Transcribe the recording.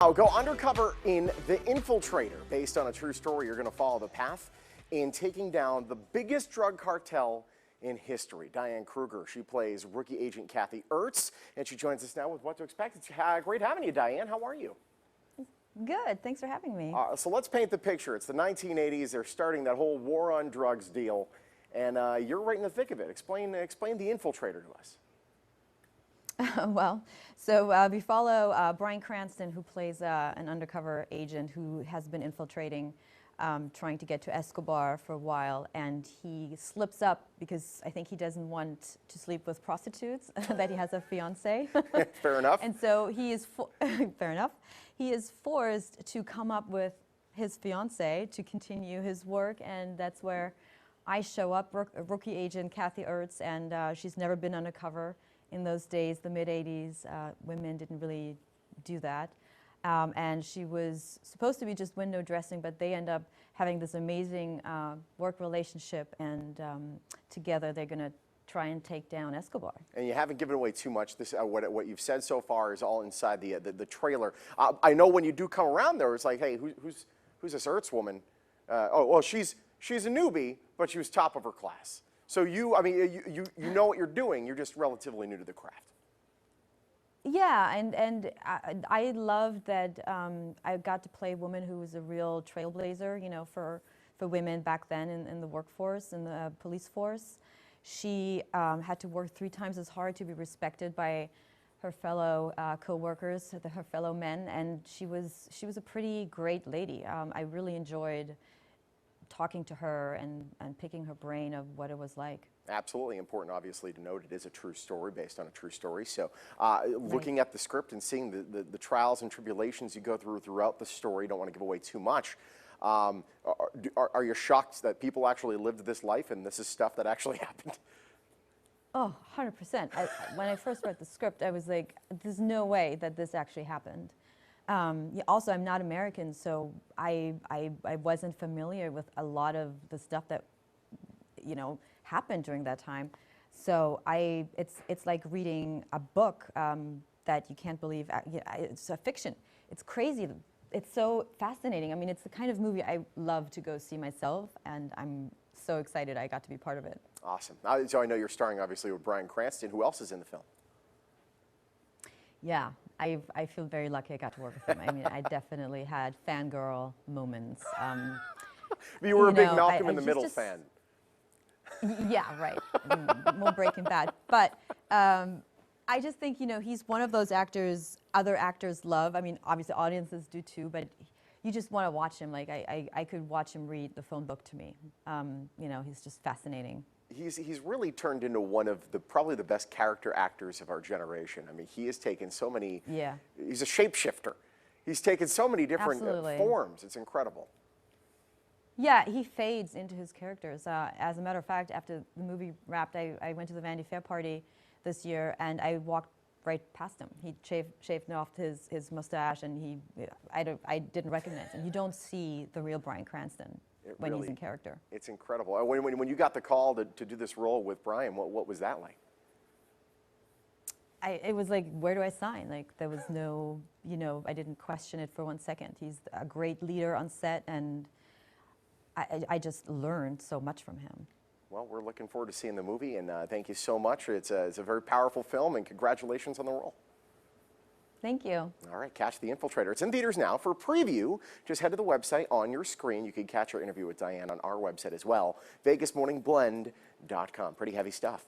Now go undercover in The Infiltrator. Based on a true story, you're going to follow the path in taking down the biggest drug cartel in history. Diane Kruger, she plays rookie agent Kathy Ertz, and she joins us now with what to expect. It's great having you, Diane. How are you? Good. Thanks for having me. So let's paint the picture. It's the 1980s. They're starting that whole war on drugs deal, and you're right in the thick of it. Explain The Infiltrator to us. Well, so we follow Bryan Cranston, who plays an undercover agent who has been infiltrating, trying to get to Escobar for a while, and he slips up because I think he doesn't want to sleep with prostitutes, that he has a fiancée. Fair enough. And so he is, fair enough, he is forced to come up with his fiancée to continue his work, and that's where I show up, rookie agent Kathy Ertz, and she's never been undercover. In those days, the mid-'80s, women didn't really do that. And she was supposed to be just window dressing, but they end up having this amazing work relationship, and together they're going to try and take down Escobar. And you haven't given away too much. This, what you've said so far is all inside the trailer. I know when you do come around there, it's like, hey, who's this Ertz woman? Oh, well, she's a newbie, but she was top of her class. So you know what you're doing. You're just relatively new to the craft. Yeah, and I loved that I got to play a woman who was a real trailblazer, you know, for women back then in the workforce, in the police force. She had to work 3 times as hard to be respected by her fellow co-workers, her fellow men, and she was a pretty great lady. I really enjoyed talking to her and picking her brain of what it was like. Absolutely important, obviously, to note it is a true story, based on a true story. So looking at the script and seeing the trials and tribulations you go through throughout the story, don't want to give away too much. Are you shocked that people actually lived this life and this is stuff that actually happened? Oh, 100%. When I first read the script, I was like, there's no way that this actually happened. Also, I'm not American, so I wasn't familiar with a lot of the stuff that, you know, happened during that time. So it's like reading a book that you can't believe. It's a fiction. It's crazy. It's so fascinating. I mean, it's the kind of movie I love to go see myself, and I'm so excited I got to be part of it. Awesome. So I know you're starring, obviously, with Bryan Cranston. Who else is in the film? Yeah, I feel very lucky I got to work with him. I mean, I definitely had fangirl moments. You were a big Malcolm in the Middle fan. Yeah, right. More Breaking Bad. But I just think, you know, he's one of those actors other actors love. I mean, obviously audiences do too, but you just want to watch him. Like, I could watch him read the phone book to me. You know, he's just fascinating. He's really turned into one of probably the best character actors of our generation. I mean, he has taken so many. Yeah. He's a shapeshifter. He's taken so many different forms. It's incredible. Yeah, he fades into his characters. As a matter of fact, after the movie wrapped, I went to the Vanity Fair party this year, and I walked right past him. He shaved off his mustache, and I didn't recognize him. You don't see the real Bryan Cranston when he's in character. It's incredible. When you got the call to do this role with Bryan, what was that like? It was like, where do I sign? Like, there was no, you know, I didn't question it for 1 second. He's a great leader on set, and I just learned so much from him. Well, we're looking forward to seeing the movie, and thank you so much. It's a very powerful film, and congratulations on the role. Thank you. All right, catch The Infiltrator. It's in theaters now. For a preview, just head to the website on your screen. You can catch our interview with Diane on our website as well, vegasmorningblend.com. Pretty heavy stuff.